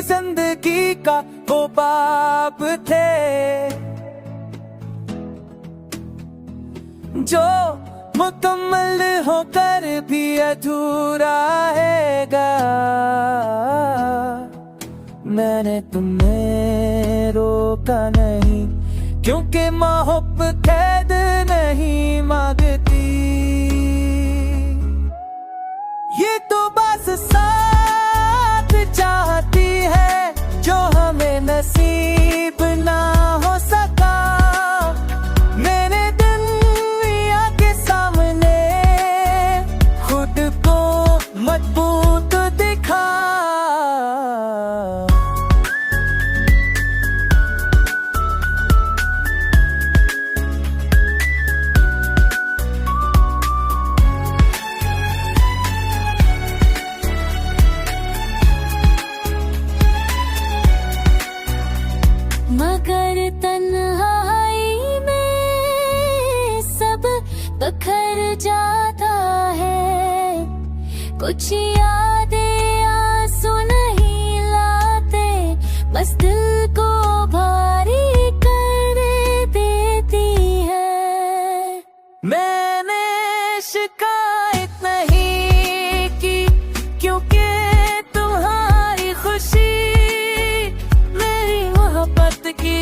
जिंदगी का वो बाप थे जो मुकम्मल होकर भी अधूरा हैगा। मैंने तुम्हें रोका नहीं क्योंकि मोहब्बत कैद नहीं मांगती, ये तो बस साथ चाहती है जो हमें नसीब ना हो सका। मैंने दुनिया के सामने खुद को मजबूत दिखा। मगर तन्हाई में सब बखर जाता है, कुछ यादें आंसू नहीं लाते, बस दिल को भारी कर देती है। मैंने शिकायत नहीं की क्योंकि तुम्हारी खुशी मेरी मोहब्बत की